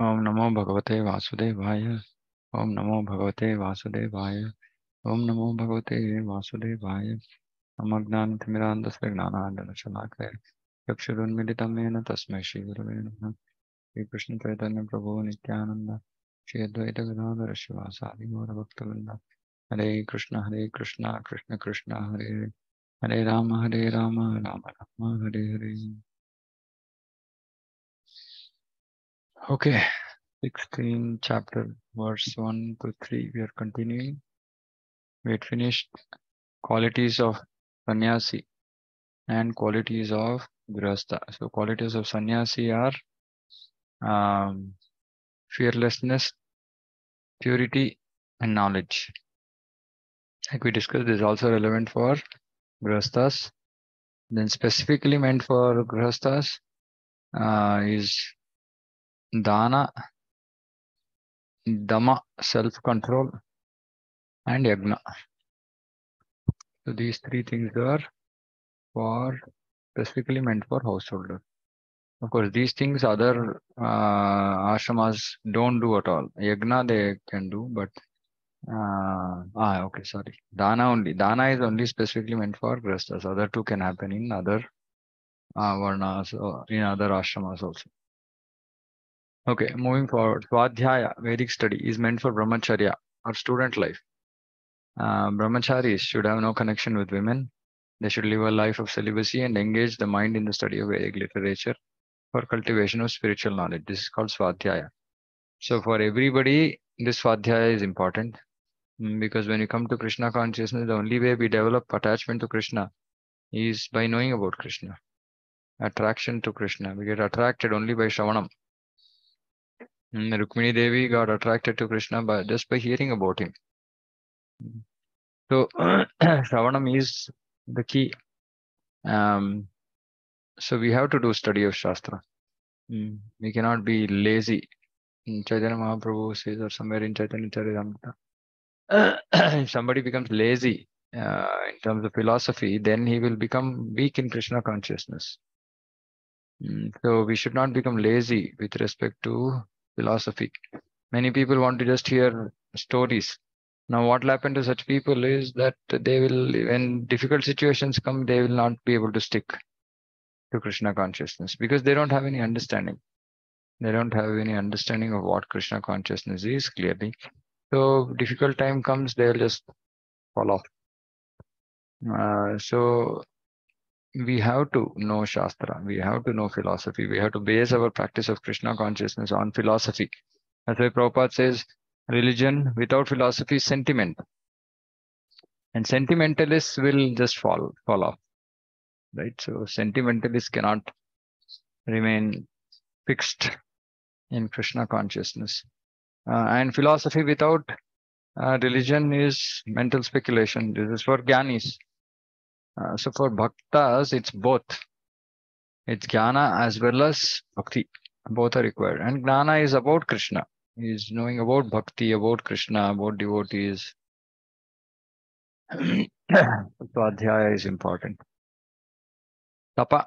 ओम नमो भगवते वासुदेवाय। ओम नमो भगवते वासुदेवाय। ओम नमो भगवते वासुदेवाय। अमज्ञानतिमिरान्धस्य ज्ञानाञ्जनशलाकया चक्षुरुन्मिलितं येन तस्मै श्रीगुरवे नमः। श्रीकृष्णचैतन्यप्रभो नित्यानन्द श्री अद्वैत गदाधर शिवासादि गौरभक्तवृन्द। हरे कृष्ण कृष्ण कृष्ण हरे हरे, हरे Ram Ram Ram Hare Hare. Okay, 16 chapter verse 1 to 3 we are continuing. We had finished qualities of sannyasi and qualities of grihastha. So qualities of sannyasi are fearlessness, purity, and knowledge. Like we discussed, this is also relevant for grihasthas. Then specifically meant for grihasthas is dana, dama, self-control, and yagna. So these three things are for specifically meant for householders. Of course, these things other ashramas don't do at all. Yagna they can do, but okay, sorry. Dana only. Dana is only specifically meant for grihasthas. Other two can happen in other varnas or in other ashramas also. Okay, moving forward. Swadhyaya, Vedic study, is meant for brahmacharya or student life. Brahmacharis should have no connection with women. They should live a life of celibacy and engage the mind in the study of Vedic literature for cultivation of spiritual knowledge. This is called Swadhyaya. So for everybody, this Swadhyaya is important because when you come to Krishna consciousness, the only way we develop attachment to Krishna is by knowing about Krishna. Attraction to Krishna. We get attracted only by Shravanam. Rukmini Devi got attracted to Krishna just by hearing about him. So Shravanam is the key. So we have to do study of Shastra. We cannot be lazy. Chaitanya Mahaprabhu says, or somewhere in Chaitanya Charitamrita, if somebody becomes lazy in terms of philosophy, then he will become weak in Krishna consciousness. So we should not become lazy with respect to philosophy. Many people want to just hear stories. Now, what will happen to such people is that they will, when difficult situations come, they will not be able to stick to Krishna consciousness because they don't have any understanding. They don't have any understanding of what Krishna consciousness is clearly. So difficult time comes, they'll just fall off. So we have to know Shastra, we have to know philosophy, we have to base our practice of Krishna consciousness on philosophy. That's why Prabhupada says religion without philosophy is sentiment. And sentimentalists will just fall off. Right? So sentimentalists cannot remain fixed in Krishna consciousness. And philosophy without religion is mental speculation. This is for Gyanis. So for Bhaktas, it's both. It's Jnana as well as Bhakti. Both are required. And Jnana is about Krishna. Is knowing about Bhakti, about Krishna, about devotees. Swadhyaya is important. Tapa,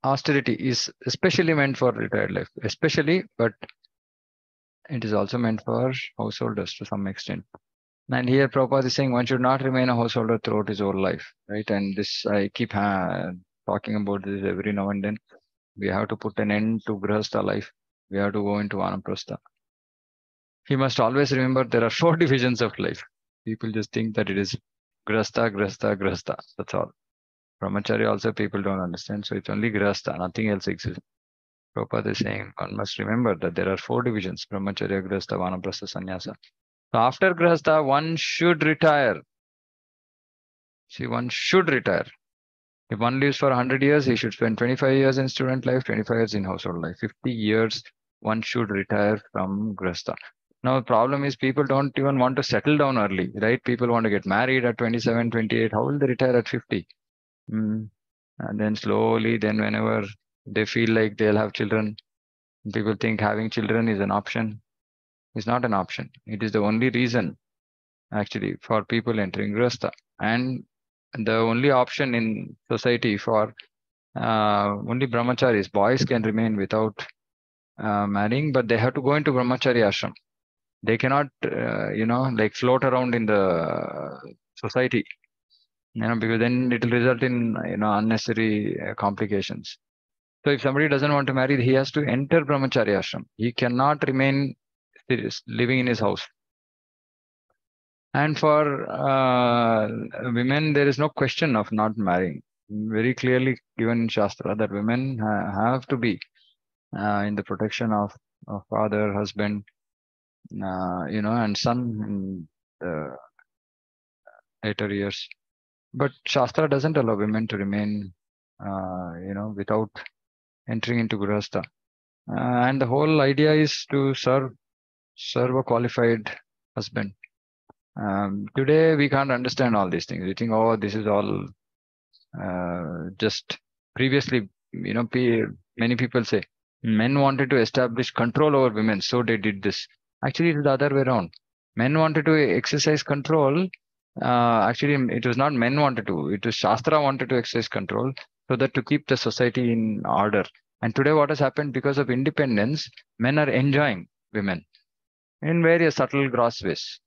austerity, is especially meant for retired life. Especially, but it is also meant for householders to some extent. And here Prabhupada is saying one should not remain a householder throughout his whole life, right? And this, I keep talking about this every now and then. We have to put an end to Grihastha life. We have to go into Vanaprastha. He must always remember there are 4 divisions of life. People just think that it is Grihastha, Grihastha, Grihastha. That's all. Brahmacharya also people don't understand. So it's only Grihastha, nothing else exists. Prabhupada is saying one must remember that there are 4 divisions: Brahmacharya, Grihastha, Vanaprastha, Sannyasa. So after Grihastha, one should retire. See, one should retire. If one lives for 100 years, he should spend 25 years in student life, 25 years in household life. 50 years, one should retire from Grihastha. Now, the problem is people don't even want to settle down early, right? People want to get married at 27, 28. How will they retire at 50? And then slowly, then whenever they feel like they'll have children, people think having children is an option. It's not an option. It is the only reason, actually, for people entering Grihastha. And the only option in society for only brahmacharis, boys can remain without marrying, but they have to go into brahmacharya ashram. They cannot, like float around in the society, because then it will result in, unnecessary complications. So if somebody doesn't want to marry, he has to enter brahmacharya ashram. He cannot remain living in his house. And for women, there is no question of not marrying. Very clearly given in Shastra that women have to be in the protection of father, husband, and son in the later years. But Shastra doesn't allow women to remain, without entering into Grihastha. And the whole idea is to serve a qualified husband. Today we can't understand all these things. We think, oh, this is all just previously, many people say men wanted to establish control over women, so they did this. Actually, it's the other way around. Men wanted to exercise control. Actually, it was not men wanted to. It was Shastra wanted to exercise control so that to keep the society in order. And today, what has happened because of independence, men are enjoying women in various subtle, gross ways,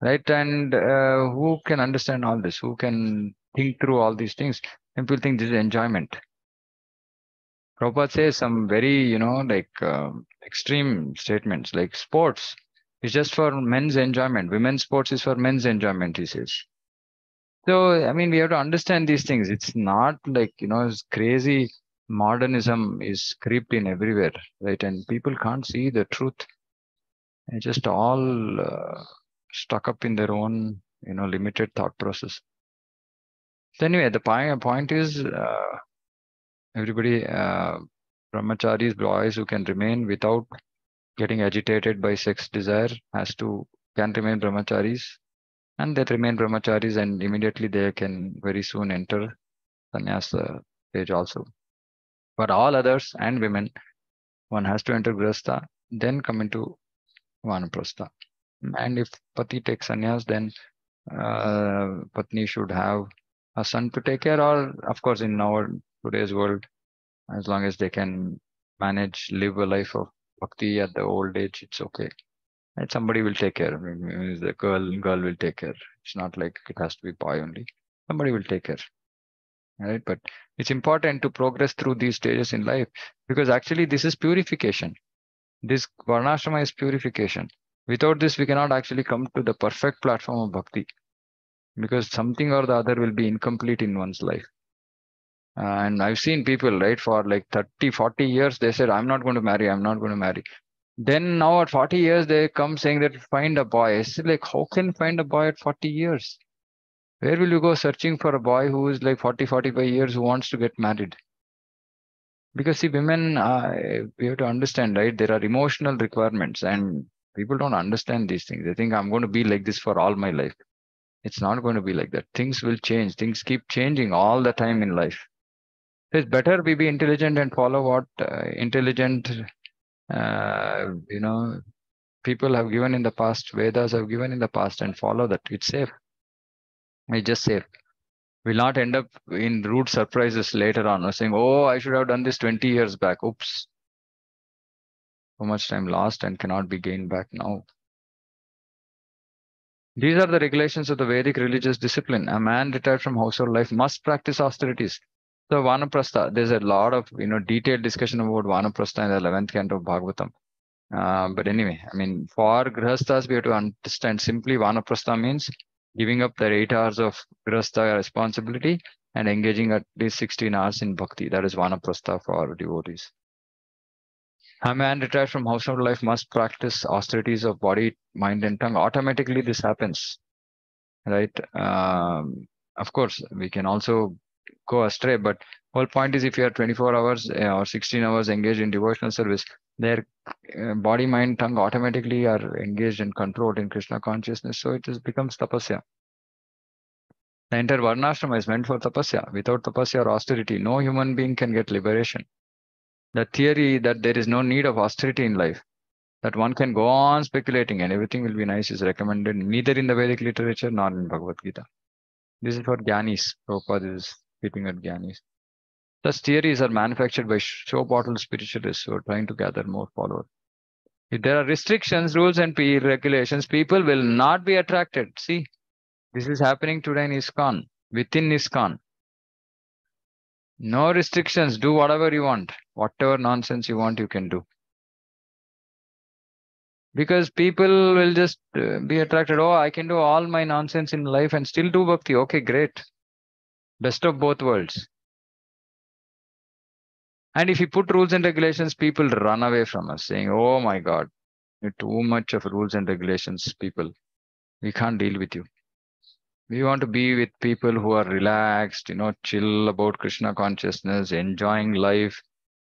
right? And who can understand all this? Who can think through all these things? And people think this is enjoyment. Prabhupada says some very, extreme statements like sports is just for men's enjoyment. Women's sports is for men's enjoyment, he says. So, I mean, we have to understand these things. It's not like, it's crazy modernism is creeped in everywhere, right? And people can't see the truth. They're just all stuck up in their own, limited thought process. So anyway, the point is everybody, brahmacharis, boys who can remain without getting agitated by sex desire can remain brahmacharis, and they remain brahmacharis, and immediately they can very soon enter sannyasa stage also. For all others and women, one has to enter grihastha, then come into vanaprastha. And if pati takes sannyas, then patni should have a son to take care, or of course in our today's world, as long as they can live a life of bhakti at the old age, it's okay. And somebody will take care. I mean, the girl will take care. It's not like it has to be boy only. Somebody will take care. Right? But it's important to progress through these stages in life, because actually this is purification. This varnashrama is purification. Without this, we cannot actually come to the perfect platform of bhakti, because something or the other will be incomplete in one's life. And I've seen people, right, for like 30, 40 years, they said, I'm not going to marry, I'm not going to marry. Then now at 40 years, they come saying that find a boy. I said, like, how can you find a boy at 40 years? Where will you go searching for a boy who is like 40, 45 years who wants to get married? Because see, women, we have to understand, right? There are emotional requirements, and people don't understand these things. They think I'm going to be like this for all my life. It's not going to be like that. Things will change. Things keep changing all the time in life. It's better we be intelligent and follow what intelligent, people have given in the past, Vedas have given in the past, and follow that. It's safe. It's just safe. We'll not end up in rude surprises later on, saying, oh, I should have done this 20 years back. Oops. So much time lost and cannot be gained back now. These are the regulations of the Vedic religious discipline. A man retired from household life must practice austerities. So Vanaprastha, there's a lot of detailed discussion about Vanaprastha in the 11th canto of Bhagavatam. But anyway, I mean, for Grihasthas, we have to understand simply Vanaprastha means giving up their 8 hours of Grihastha responsibility and engaging at least 16 hours in bhakti. That is Vanaprastha for devotees. A man retired from household life must practice austerities of body, mind, and tongue. Automatically, this happens, right? Of course, we can also go astray, but whole point is if you are 24 hours or 16 hours engaged in devotional service, their body, mind, tongue automatically are engaged and controlled in Krishna consciousness. So it becomes tapasya. The entire varnashrama is meant for tapasya. Without tapasya or austerity, no human being can get liberation. The theory that there is no need of austerity in life, that one can go on speculating and everything will be nice, is recommended neither in the Vedic literature nor in Bhagavad Gita. This is for Gyanis. Prabhupada is speaking at Gyanis. Such theories are manufactured by show bottle spiritualists who are trying to gather more followers. If there are restrictions, rules, and regulations, people will not be attracted. See, this is happening today in ISKCON, within ISKCON. No restrictions, do whatever you want. Whatever nonsense you want, you can do. Because people will just be attracted. Oh, I can do all my nonsense in life and still do bhakti. Okay, great. Best of both worlds. And if you put rules and regulations, people run away from us saying, oh my God, too much of rules and regulations, people. We can't deal with you. We want to be with people who are relaxed, chill about Krishna consciousness, enjoying life.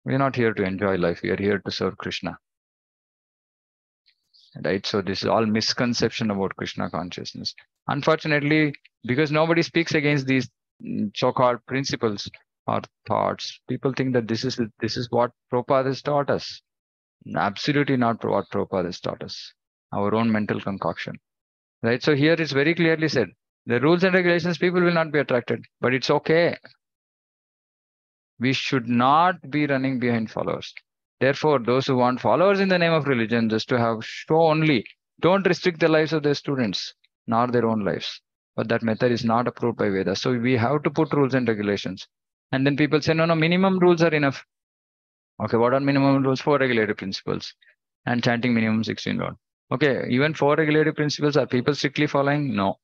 We're not here to enjoy life. We are here to serve Krishna. Right? So this is all misconception about Krishna consciousness. Unfortunately, because nobody speaks against these so-called principles or thoughts, people think that this is what Prabhupada has taught us. Absolutely not what Prabhupada has taught us. Our own mental concoction. Right? So here it's very clearly said, the rules and regulations, people will not be attracted, but it's okay. We should not be running behind followers. Therefore, those who want followers in the name of religion, just to have show only, don't restrict the lives of their students, nor their own lives. But that method is not approved by Vedas. So we have to put rules and regulations. And then people say, no, minimum rules are enough. Okay, what are minimum rules? 4 regulatory principles. And chanting minimum 16 rounds. Okay, even 4 regulatory principles, are people strictly following? No.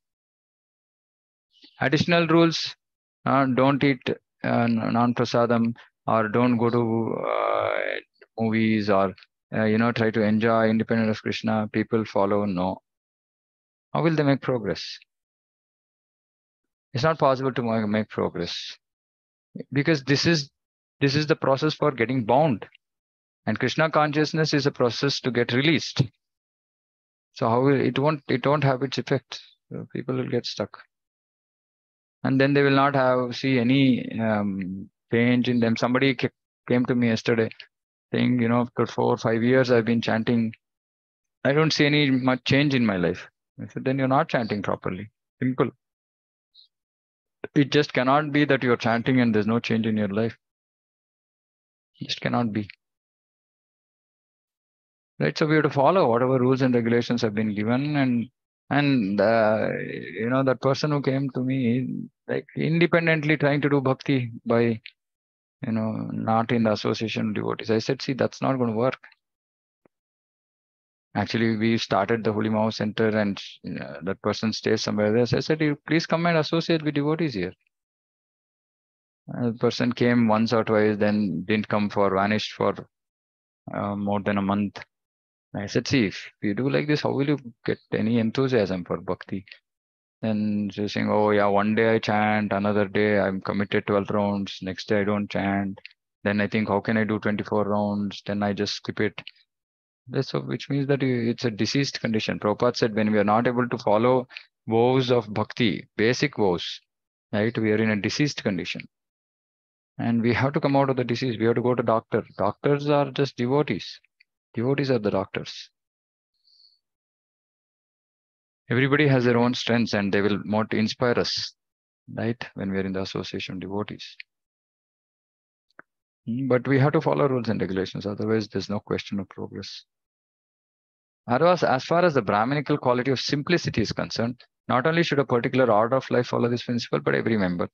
Additional rules, don't eat non-prasadam, or don't go to movies, or try to enjoy independent of Krishna. People follow. No. How will they make progress? It's not possible to make progress, because this is the process for getting bound, and Krishna consciousness is a process to get released. So how will it won't have its effect. So people will get stuck, and then they will not see any change in them. Somebody came to me yesterday saying, for 4 or 5 years I've been chanting. I don't see any much change in my life. I said, then you're not chanting properly. Simple. It just cannot be that you're chanting and there's no change in your life. It just cannot be. Right? So we have to follow whatever rules and regulations have been given. And that person who came to me, like independently trying to do bhakti by, not in the association of devotees. I said, see, that's not going to work. Actually, we started the Holy Mao Center, and that person stays somewhere else. I said, you please come and associate with devotees here. The person came once or twice, then didn't come, vanished for more than a month. I said, see, if you do like this, how will you get any enthusiasm for bhakti? Then she's saying, oh yeah, one day I chant, another day I'm committed 12 rounds, next day I don't chant. Then I think, how can I do 24 rounds? Then I just skip it. So, which means that it's a diseased condition. Prabhupada said, when we are not able to follow vows of bhakti, basic vows, right, we are in a diseased condition. And we have to come out of the disease. We have to go to doctor. Doctors are just devotees. Devotees are the doctors. Everybody has their own strengths, and they will want to inspire us, right, when we are in the association of devotees. But we have to follow rules and regulations. Otherwise, there's no question of progress. As far as the Brahminical quality of simplicity is concerned, not only should a particular order of life follow this principle, but every member,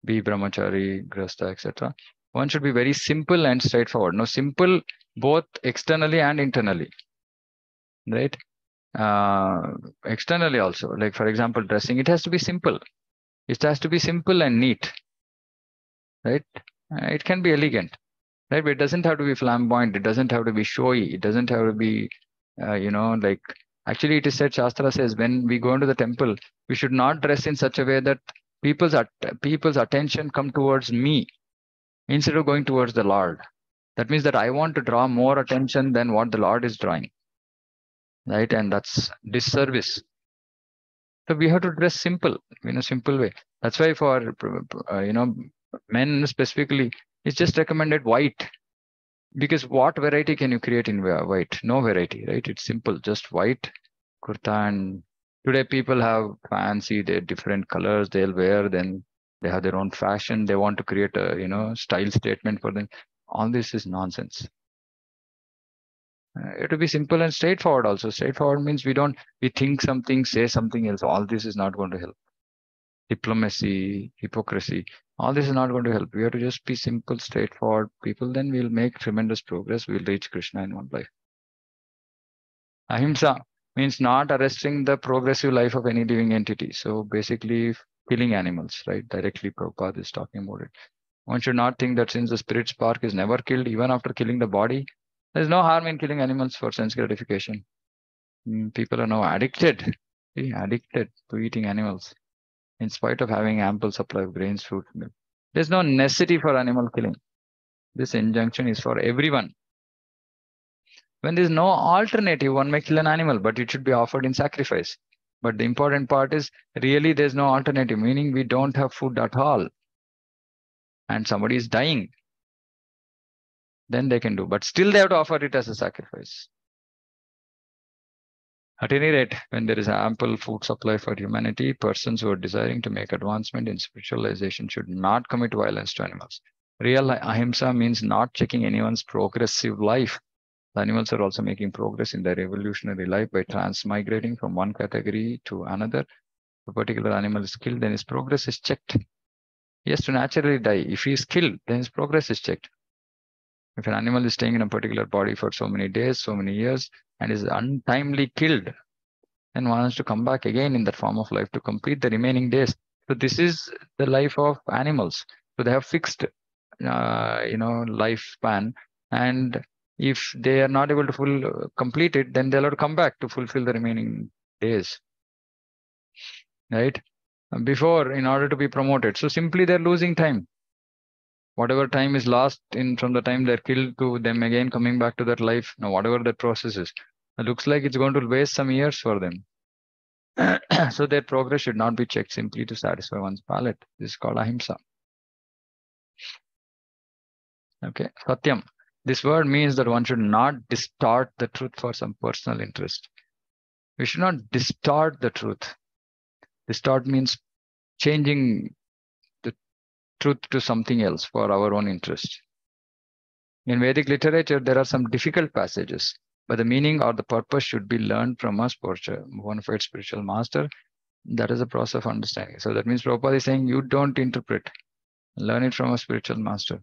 be brahmachari, grasta, etc. One should be very simple and straightforward. Now, simple both externally and internally, right? Externally also, like for example, dressing, it has to be simple. It has to be simple and neat, right? It can be elegant, right? But it doesn't have to be flamboyant. It doesn't have to be showy. It doesn't have to be actually it is said, Shastra says, when we go into the temple, we should not dress in such a way that people's attention come towards me instead of going towards the Lord. That means that I want to draw more attention than what the Lord is drawing, right? And that's disservice. So we have to dress simple, in a simple way. That's why for men specifically, it's just recommended white. Because what variety can you create in white? No variety, right? It's simple, just white kurta. And today people have fancy, they're different colors they'll wear. Then They have their own fashion. They want to create a, style statement for them. All this is nonsense. It will be simple and straightforward also. Straightforward means we think something, say something else. All this is not going to help. Diplomacy, hypocrisy, all this is not going to help. We have to just be simple, straightforward people. Then we'll make tremendous progress. We'll reach Krishna in one life. Ahimsa means not arresting the progressive life of any living entity. So basically, killing animals, right? Directly, Prabhupada is talking about it. One should not think that since the spirit spark is never killed, even after killing the body, there's no harm in killing animals for sense gratification. People are now addicted to eating animals, in spite of having ample supply of grains, fruit, milk. There's no necessity for animal killing. This injunction is for everyone. When there's no alternative, one may kill an animal, but it should be offered in sacrifice. But the important part is really there's no alternative, meaning we don't have food at all. And somebody is dying. Then they can do. But still they have to offer it as a sacrifice. At any rate, when there is ample food supply for humanity, persons who are desiring to make advancement in spiritualization should not commit violence to animals. Real ahimsa means not checking anyone's progressive life. The animals are also making progress in their evolutionary life by transmigrating from one category to another. If a particular animal is killed, then his progress is checked. He has to naturally die. If he is killed, then his progress is checked. If an animal is staying in a particular body for so many days, so many years, and is untimely killed, then one has to come back again in that form of life to complete the remaining days. So this is the life of animals. So they have fixed, lifespan, and if they are not able to complete it, then they'll have to come back to fulfill the remaining days, right? Before, in order to be promoted. So simply they're losing time. Whatever time is lost in from the time they're killed to them again coming back to that life, whatever that process is, it looks like it's going to waste some years for them. So their progress should not be checked simply to satisfy one's palate. This is called ahimsa. Okay, satyam. This word means that one should not distort the truth for some personal interest. We should not distort the truth. Distort means changing the truth to something else for our own interest. In Vedic literature, there are some difficult passages, but the meaning or the purpose should be learned from a bona fide spiritual master. That is a process of understanding. So that means Prabhupada is saying you don't interpret, learn it from a spiritual master.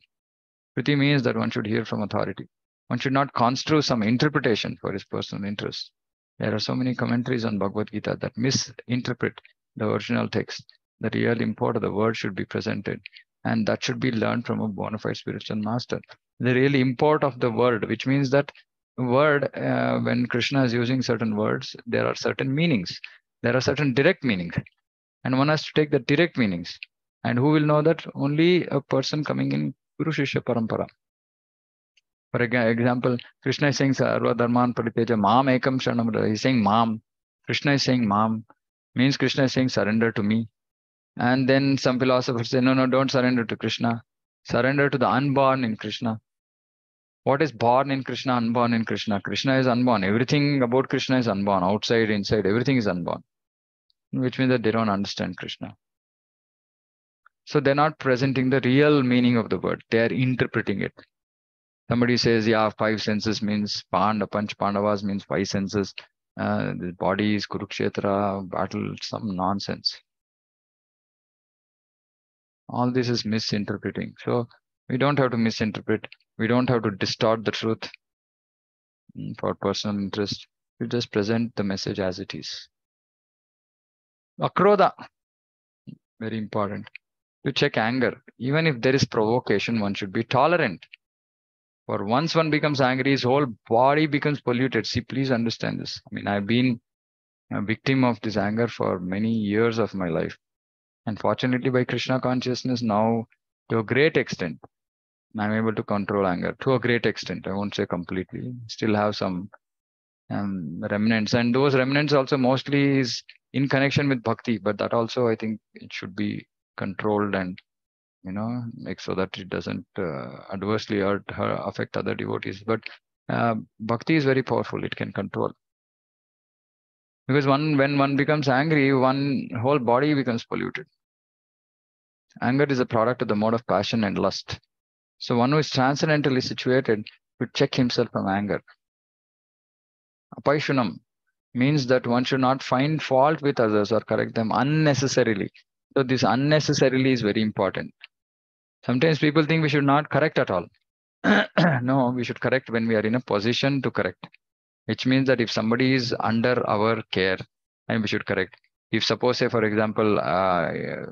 Kriti means that one should hear from authority. One should not construe some interpretation for his personal interest. There are so many commentaries on Bhagavad Gita that misinterpret the original text. The real import of the word should be presented, and that should be learned from a bona fide spiritual master. The real import of the word, which means that word, when Krishna is using certain words, there are certain meanings. There are certain direct meanings, and one has to take the direct meanings. And who will know that? Only a person coming in Guru Shishya Parampara. For example, Krishna is saying Sarva Dharman Pariteja Mam Ekam Sharanam. He's saying Mam. Krishna is saying Mam. Means Krishna is saying surrender to me. And then some philosophers say, no, don't surrender to Krishna. Surrender to the unborn in Krishna. What is born in Krishna, unborn in Krishna? Krishna is unborn. Everything about Krishna is unborn. Outside, inside, everything is unborn. Which means that they don't understand Krishna. So they're not presenting the real meaning of the word. They are interpreting it. Somebody says, yeah, 5 senses means Panch Pandavas means 5 senses. The body is Kurukshetra, battle, some nonsense. All this is misinterpreting. So we don't have to misinterpret. We don't have to distort the truth for personal interest. We just present the message as it is. Akrodha, very important. To check anger. Even if there is provocation, one should be tolerant. For once one becomes angry, his whole body becomes polluted. See, please understand this. I mean, I've been a victim of this anger for many years of my life. And fortunately, by Krishna consciousness, now to a great extent, I'm able to control anger to a great extent. I won't say completely. Still have some remnants. And those remnants also mostly is in connection with bhakti. But that also, I think it should be controlled and, make so that it doesn't adversely affect other devotees. But bhakti is very powerful. It can control. Because when one becomes angry, one whole body becomes polluted. Anger is a product of the mode of passion and lust. So one who is transcendently situated should check himself from anger. Apaishunam means that one should not find fault with others or correct them unnecessarily. So this unnecessarily is very important. Sometimes people think we should not correct at all. No, we should correct when we are in a position to correct, which means that if somebody is under our care, and we should correct. If suppose, say for example,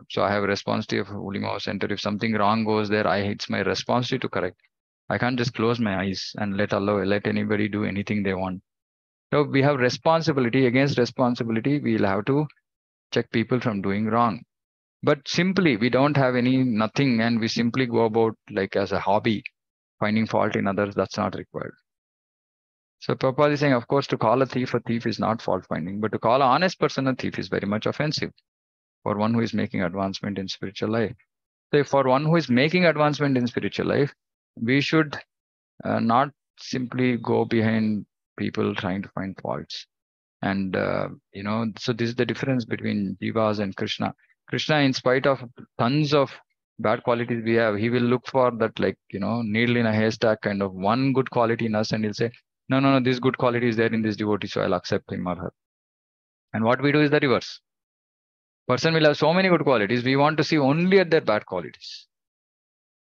so I have a responsibility of Ulimo Center. If something wrong goes there, it's my responsibility to correct. I can't just close my eyes and let anybody do anything they want. So we have responsibility. Against responsibility, we'll have to check people from doing wrong. But simply, we don't have nothing, and we simply go about like as a hobby, finding fault in others. That's not required. So Prabhupada is saying, of course, to call a thief is not fault finding, but to call an honest person a thief is very much offensive for one who is making advancement in spiritual life. So for one who is making advancement in spiritual life, we should not simply go behind people trying to find faults. And, so this is the difference between Jivas and Krishna. Krishna, in spite of tons of bad qualities we have, he will look for that, needle in a haystack kind of one good quality in us, and he'll say, no, this good quality is there in this devotee, so I'll accept him or her. And what we do is the reverse. Person will have so many good qualities, we want to see only at their bad qualities.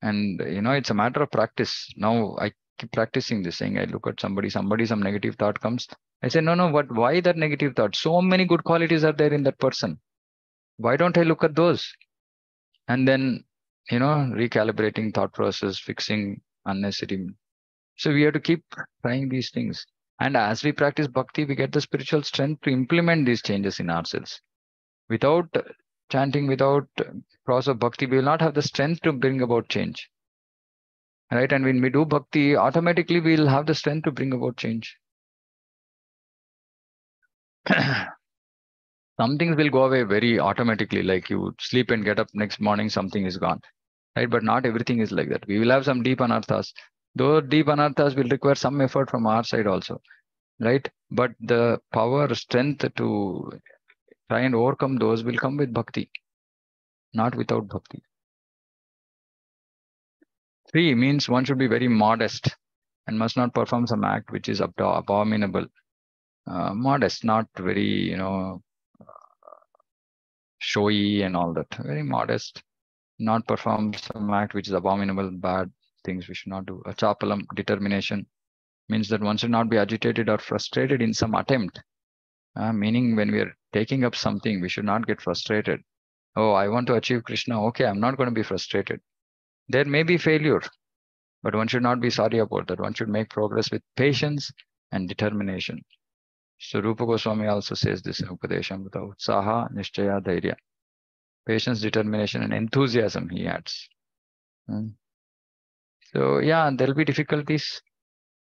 And, it's a matter of practice. Now I keep practicing this thing. I look at some negative thought comes. I say, no, but why that negative thought? So many good qualities are there in that person. Why don't I look at those? And then, recalibrating thought process, fixing unnecessary. So we have to keep trying these things. And as we practice bhakti, we get the spiritual strength to implement these changes in ourselves. Without chanting, without process of bhakti, we will not have the strength to bring about change. Right? And when we do bhakti, automatically we'll have the strength to bring about change. Some things will go away very automatically, like you sleep and get up next morning, something is gone. Right? But not everything is like that. We will have some deep anarthas. Those deep anarthas will require some effort from our side also. Right? But the power, strength to try and overcome those will come with bhakti, not without bhakti. 3 means one should be very modest and must not perform some act which is abominable. Modest, not very, showy and all that. Very modest, not perform some act which is abominable, bad things we should not do. Achapalam, determination, means that one should not be agitated or frustrated in some attempt. Meaning when we are taking up something, we should not get frustrated. Oh, I want to achieve Krishna. Okay, I'm not going to be frustrated. There may be failure, but one should not be sorry about that. One should make progress with patience and determination. So Rupa Goswami also says this in Upadeshamrita, Utsaha, Nishchaya, Dhairya. Patience, determination, and enthusiasm, he adds. So yeah, there'll be difficulties.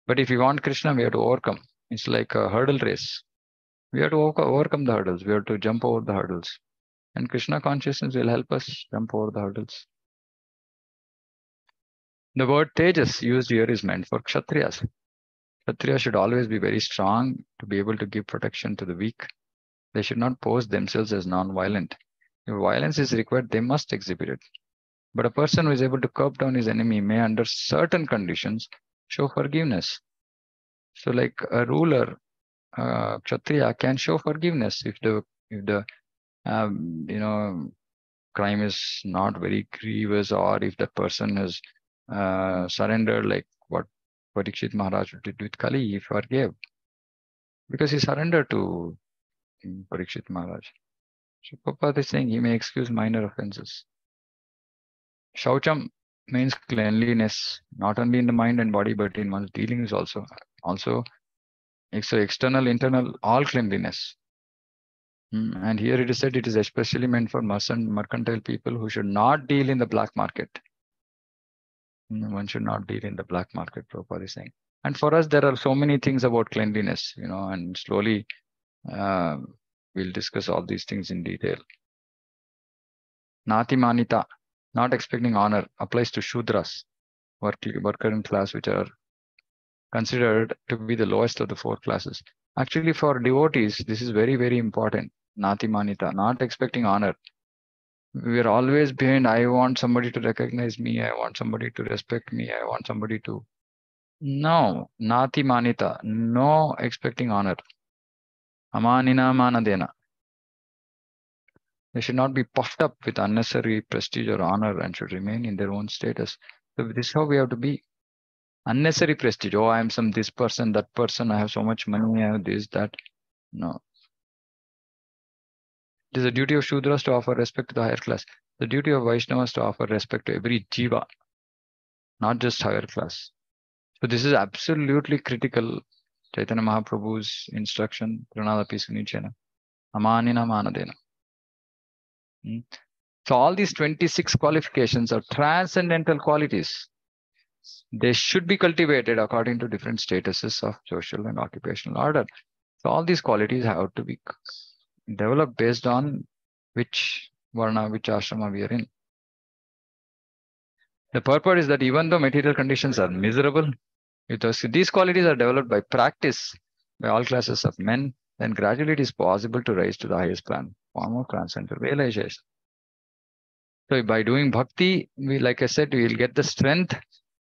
But if we want Krishna, we have to overcome. It's like a hurdle race. We have to overcome the hurdles. We have to jump over the hurdles. And Krishna consciousness will help us jump over the hurdles. The word Tejas used here is meant for Kshatriyas. Kshatriyas should always be very strong to be able to give protection to the weak. They should not pose themselves as non-violent. If violence is required, they must exhibit it. But a person who is able to curb down his enemy may, under certain conditions, show forgiveness. So like a ruler, Kshatriya can show forgiveness if the crime is not very grievous, or if that person has surrendered, like what Parikshit Maharaj did with Kali, he forgave because he surrendered to Parikshit Maharaj. So Prabhupada is saying he may excuse minor offenses. Shaucham means cleanliness, not only in the mind and body, but in one's dealings also. Also, so external, internal, all cleanliness. And here it is said it is especially meant for mercantile people who should not deal in the black market. One should not deal in the black market, Prabhupada is saying. And for us, there are so many things about cleanliness, and slowly we'll discuss all these things in detail. Nati manita, not expecting honor, applies to Shudras, worker in class, which are considered to be the lowest of the 4 classes. Actually, for devotees, this is very, very important. Nati manita, not expecting honor. We are always behind. I want somebody to recognize me. I want somebody to respect me. I want somebody to. No, nati manita. No expecting honor. Amanina manadena. They should not be puffed up with unnecessary prestige or honor and should remain in their own status. So this is how we have to be. Unnecessary prestige. Oh, I am some this person, that person. I have so much money. I have this, that. No. It is the duty of Shudras to offer respect to the higher class. The duty of Vaishnavas to offer respect to every jiva, not just higher class. So this is absolutely critical. Chaitanya Mahaprabhu's instruction, Pranada Pisunichena, Amanina Manadena. So all these 26 qualifications are transcendental qualities. They should be cultivated according to different statuses of social and occupational order. So all these qualities have to be developed based on which varna, which ashrama we are in. The purport is that even though material conditions are miserable, if these qualities are developed by practice by all classes of men, then gradually it is possible to rise to the highest form of transcendental realization. So by doing bhakti, we, like I said, we will get the strength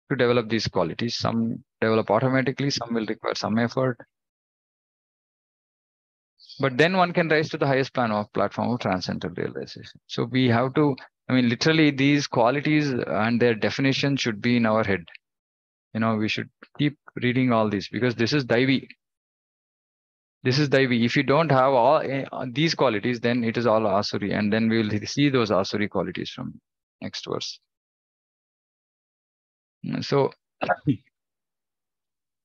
to develop these qualities. Some develop automatically, some will require some effort. But then one can rise to the highest platform of transcendental realization. So we have to, I mean, literally these qualities and their definition should be in our head. We should keep reading all these because this is Daivi. This is Daivi. If you don't have all these qualities, then it is all Asuri. And then we will see those Asuri qualities from next verse. So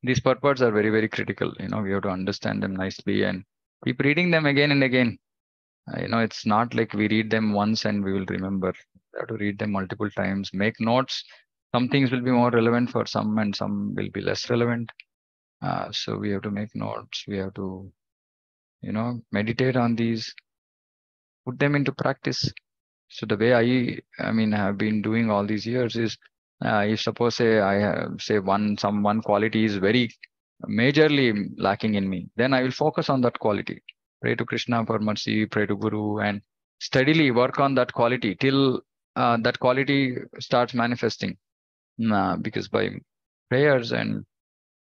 these purports are very, very critical. We have to understand them nicely and keep reading them again and again. It's not like we read them once and we will remember. We have to read them multiple times, make notes. Some things will be more relevant for some and some will be less relevant. So we have to make notes. We have to, meditate on these, put them into practice. So the way I mean, have been doing all these years is, if suppose say I have say one quality is very majorly lacking in me, then I will focus on that quality. Pray to Krishna for mercy, pray to Guru, and steadily work on that quality till that quality starts manifesting. Because by prayers and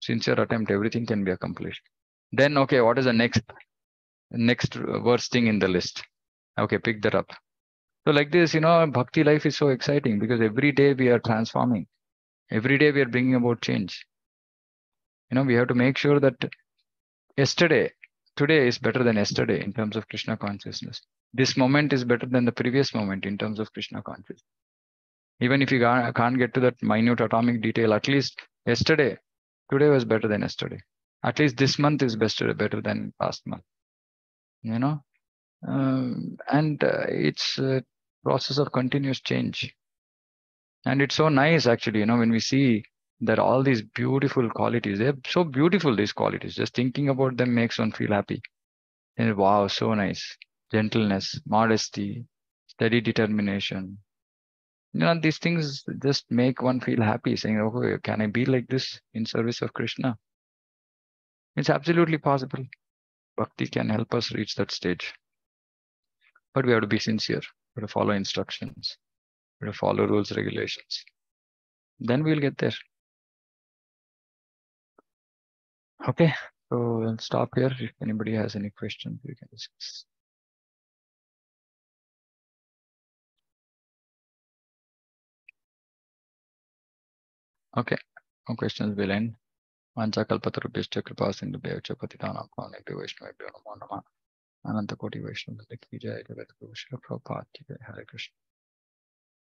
sincere attempt, everything can be accomplished. Then, okay, what is the next worst thing in the list? Okay, pick that up. So like this, bhakti life is so exciting because every day we are transforming. Every day we are bringing about change. We have to make sure that today is better than yesterday in terms of Krishna consciousness. This moment is better than the previous moment in terms of Krishna consciousness. Even if you can't get to that minute atomic detail, at least today was better than yesterday. At least this month is better than last month. And it's a process of continuous change. And it's so nice actually, when we see that all these beautiful qualities, they're so beautiful, these qualities. Just thinking about them makes one feel happy. And wow, so nice. Gentleness, modesty, steady determination. These things just make one feel happy, saying, okay, can I be like this in service of Krishna? It's absolutely possible. Bhakti can help us reach that stage. But we have to be sincere. We have to follow instructions. We have to follow rules, regulations. Then we'll get there. Okay, so I'll stop here. If anybody has any questions, we can discuss. Okay, no questions will end. Vancha kalpatarubhyascha kripa sindhubhyo cha patitanam pavanebhyo vaishnavebhyo namo namah. Ananta Koti Vaishnava Ki Jai, Jagat Guru Srila Prabhupada Ki Jai. Hare Krishna.